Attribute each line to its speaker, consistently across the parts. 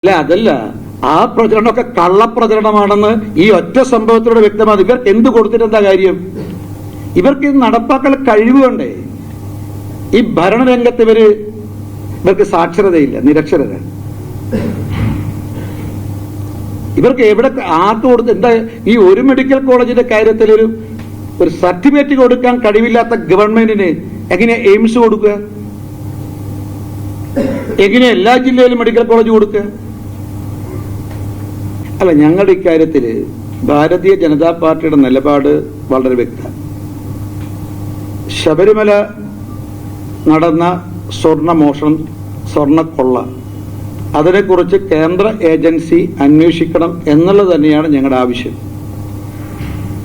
Speaker 1: അല്ല, അതല്ല, ആ പ്രചരണമൊക്കെ കള്ളപ്രചരണമാണെന്ന് ഈ ഒറ്റ സംഭവത്തിലൂടെ വ്യക്തമാണ്. ഇവർക്ക് എന്ത് കൊടുത്തിട്ടെന്താ കാര്യം? ഇവർക്ക് ഇത് നടപ്പാക്കാൻ കഴിവുണ്ടേ. ഈ ഭരണരംഗത്ത് ഇവർക്ക് സാക്ഷരതയില്ല, നിരക്ഷരരാണ്. ഇവർക്ക് എവിടെ ആർക്ക് കൊടുത്ത് എന്താ? ഈ ഒരു മെഡിക്കൽ കോളേജിന്റെ കാര്യത്തിൽ ഒരു സർട്ടിഫിക്കറ്റ് കൊടുക്കാൻ കഴിവില്ലാത്ത ഗവൺമെന്റിന് എങ്ങനെ എയിംസ് കൊടുക്കുക? എങ്ങനെ എല്ലാ ജില്ലയിലും മെഡിക്കൽ കോളേജ് കൊടുക്കുക? അല്ല, ഞങ്ങളുടെ ഇക്കാര്യത്തിൽ ഭാരതീയ ജനതാ പാർട്ടിയുടെ നിലപാട് വളരെ വ്യക്തമാണ്. ശബരിമല നടന്ന സ്വർണ്ണമോഷണം, സ്വർണ്ണക്കൊള്ള, അതിനെക്കുറിച്ച് കേന്ദ്ര ഏജൻസി അന്വേഷിക്കണം എന്നുള്ളത് തന്നെയാണ് ഞങ്ങളുടെ ആവശ്യം.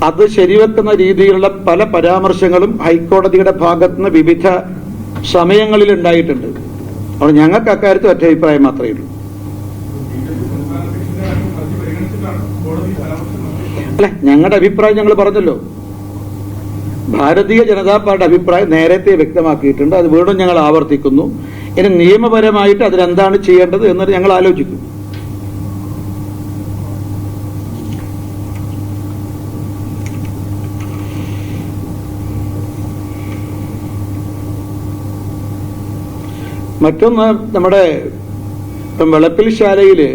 Speaker 1: അത് ശരിവെക്കുന്ന രീതിയിലുള്ള പല പരാമർശങ്ങളും ഹൈക്കോടതിയുടെ ഭാഗത്തുനിന്ന് വിവിധ സമയങ്ങളിൽ ഉണ്ടായിട്ടുണ്ട്. അപ്പോൾ ഞങ്ങൾക്ക് അക്കാര്യത്തിൽ ഒറ്റ അഭിപ്രായം മാത്രമേ ഉള്ളൂ. അല്ല, ഞങ്ങളുടെ അഭിപ്രായം ഞങ്ങൾ പറഞ്ഞല്ലോ. ഭാരതീയ ജനതാ പാർട്ടി അഭിപ്രായം നേരത്തെ വ്യക്തമാക്കിയിട്ടുണ്ട്. അത് വീണ്ടും ഞങ്ങൾ ആവർത്തിക്കുന്നു. ഇനി നിയമപരമായിട്ട് അതിനെന്താണ് ചെയ്യേണ്ടത് എന്നത് ഞങ്ങൾ ആലോചിക്കും. മറ്റൊന്ന്, നമ്മുടെ വെളപ്പിൽ ശാലയില്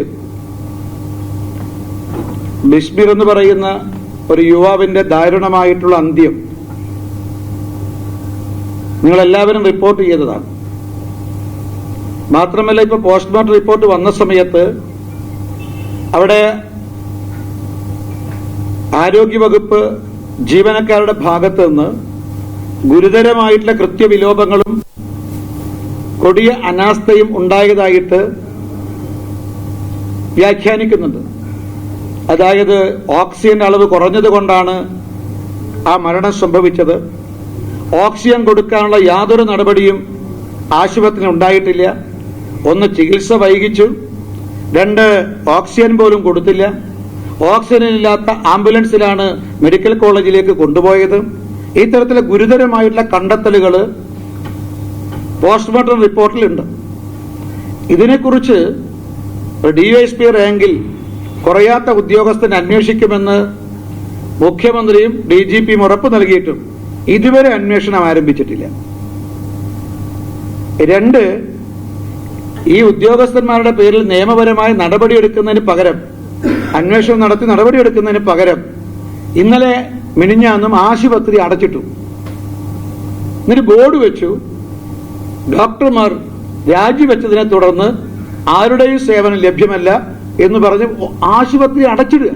Speaker 1: ബിസ്മിർ എന്ന് പറയുന്ന ഒരു യുവാവിന്റെ ദാരുണമായിട്ടുള്ള അന്ത്യം നിങ്ങളെല്ലാവരും റിപ്പോർട്ട് ചെയ്തതാണ്. മാത്രമല്ല, ഇപ്പൊ പോസ്റ്റ്മോർട്ടം റിപ്പോർട്ട് വന്ന സമയത്ത് അവിടെ ആരോഗ്യവകുപ്പ് ജീവനക്കാരുടെ ഭാഗത്ത് നിന്ന് ഗുരുതരമായിട്ടുള്ള കൃത്യവിലോപങ്ങളും കൊടിയ അനാസ്ഥയും ഉണ്ടായതായിട്ട് വ്യാഖ്യാനിക്കുന്നുണ്ട്. അതായത് ഓക്സിജൻ അളവ് കുറഞ്ഞതുകൊണ്ടാണ് ആ മരണം സംഭവിച്ചത്. ഓക്സിജൻ കൊടുക്കാനുള്ള യാതൊരു നടപടിയും ആശുപത്രിയിൽ ഉണ്ടായിട്ടില്ല. ഒന്ന്, ചികിത്സ വൈകിച്ചു. രണ്ട്, ഓക്സിജൻ പോലും കൊടുത്തില്ല. ഓക്സിജൻ ഇല്ലാത്ത ആംബുലൻസിലാണ് മെഡിക്കൽ കോളേജിലേക്ക് കൊണ്ടുപോയത്. ഇത്തരത്തിലെ ഗുരുതരമായിട്ടുള്ള കണ്ടെത്തലുകൾ പോസ്റ്റ്മോർട്ടം റിപ്പോർട്ടിലുണ്ട്. ഇതിനെക്കുറിച്ച് ഡിവൈഎസ്പി റാങ്കിൽ കുറയാത്ത ഉദ്യോഗസ്ഥൻ അന്വേഷിക്കുമെന്ന് മുഖ്യമന്ത്രിയും ഡിജിപിയും ഉറപ്പ് നൽകിയിട്ടും ഇതുവരെ അന്വേഷണം ആരംഭിച്ചിട്ടില്ല. രണ്ട്, ഈ ഉദ്യോഗസ്ഥന്മാരുടെ പേരിൽ നിയമപരമായി നടപടിയെടുക്കുന്നതിന് പകരം, അന്വേഷണം നടത്തി നടപടിയെടുക്കുന്നതിന് പകരം ഇന്നലെ മിനിഞ്ഞാന്നും ആശുപത്രി അടച്ചിട്ടു. എന്നിട്ട് ബോർഡ് വെച്ചു, ഡോക്ടർമാർ രാജിവെച്ചതിനെ തുടർന്ന് ആരുടെയും സേവനം ലഭ്യമല്ല എന്ന് പറഞ്ഞ് ആശുപത്രി അടച്ചിടുക.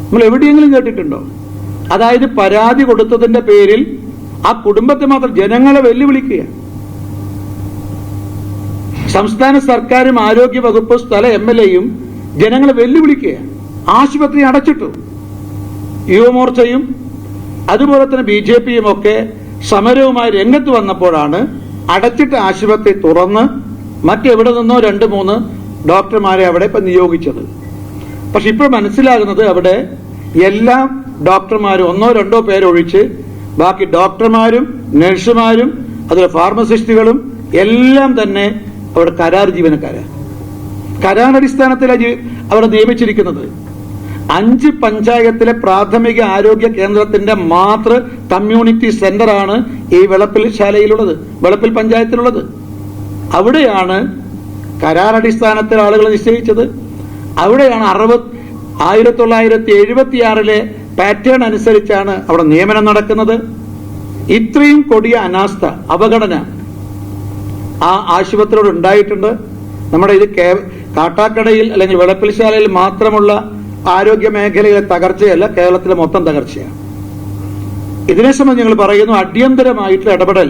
Speaker 1: നമ്മൾ എവിടെയെങ്കിലും കേട്ടിട്ടുണ്ടോ? അതായത് പരാതി കൊടുത്തതിന്റെ പേരിൽ ആ കുടുംബത്തെ മാത്രം, ജനങ്ങളെ വെല്ലുവിളിക്കുക. സംസ്ഥാന സർക്കാരും ആരോഗ്യ വകുപ്പ്, സ്ഥല MLAയും ജനങ്ങളെ വെല്ലുവിളിക്കുക. ആശുപത്രി അടച്ചിട്ടു. യുവമോർച്ചയും അതുപോലെ തന്നെ BJPയും ഒക്കെ സമരവുമായി രംഗത്ത് വന്നപ്പോഴാണ് അടച്ചിട്ട ആശുപത്രി തുറന്ന് മറ്റെവിടെ നിന്നോ 2-3 ഡോക്ടർമാരെ അവിടെ ഇപ്പൊ നിയോഗിച്ചത്. പക്ഷെ ഇപ്പോൾ മനസ്സിലാകുന്നത് അവിടെ എല്ലാ ഡോക്ടർമാരും 1-2 പേരൊഴിച്ച് ബാക്കി ഡോക്ടർമാരും നഴ്സുമാരും അതുപോലെ ഫാർമസിസ്റ്റുകളും എല്ലാം തന്നെ അവിടെ കരാർ ജീവനക്കാരാണ്. കരാറടിസ്ഥാനത്തിലാണ് അവിടെ നിയമിച്ചിരിക്കുന്നത്. 5 പഞ്ചായത്തിലെ പ്രാഥമിക ആരോഗ്യ കേന്ദ്രത്തിന്റെ മാത്രം കമ്മ്യൂണിറ്റി സെന്ററാണ് ഈ വെളപ്പിൽ ശാലയിലുള്ളത്, വെളപ്പിൽ പഞ്ചായത്തിലുള്ളത്. അവിടെയാണ് കരാറടിസ്ഥാനത്തിൽ ആളുകൾ നിശ്ചയിച്ചത്. അവിടെയാണ് 1976 പാറ്റേൺ അനുസരിച്ചാണ് അവിടെ നിയമനം നടക്കുന്നത്. ഇത്രയും കൊടിയ അനാസ്ഥ, അവഗണന ആ ആശുപത്രിയോട് ഉണ്ടായിട്ടുണ്ട്. നമ്മുടെ ഇത് കാട്ടാക്കടയിൽ അല്ലെങ്കിൽ വെളപ്പിൽ ശാലയിൽ മാത്രമുള്ള ആരോഗ്യ മേഖലയിലെ തകർച്ചയല്ല, കേരളത്തിലെ മൊത്തം തകർച്ചയാണ്. ഇതിനെ സംബന്ധിച്ച് ഞങ്ങൾ പറയുന്നു, അടിയന്തരമായിട്ടുള്ള ഇടപെടൽ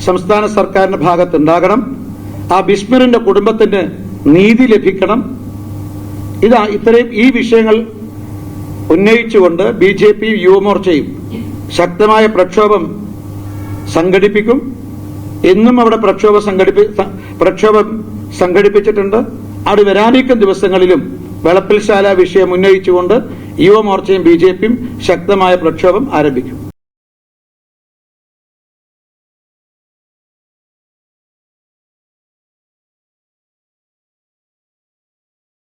Speaker 1: സംസ്ഥാന സർക്കാരിന്റെ ഭാഗത്തുണ്ടാകണം. ആ ബിസ്മിറിന്റെ കുടുംബത്തിന് നീതി ലഭിക്കണം. ഇത്രയും ഈ വിഷയങ്ങൾ ഉന്നയിച്ചുകൊണ്ട് BJP യുവമോർച്ചയും ശക്തമായ പ്രക്ഷോഭം സംഘടിപ്പിക്കും. എന്നും അവിടെ പ്രക്ഷോഭം സംഘടിപ്പിച്ചിട്ടുണ്ട്. അവിടെ വരാനിരിക്കുന്ന ദിവസങ്ങളിലും വെളപ്പിൽ ശാല വിഷയം ഉന്നയിച്ചുകൊണ്ട് യുവമോർച്ചയും BJPയും ശക്തമായ പ്രക്ഷോഭം ആരംഭിക്കും.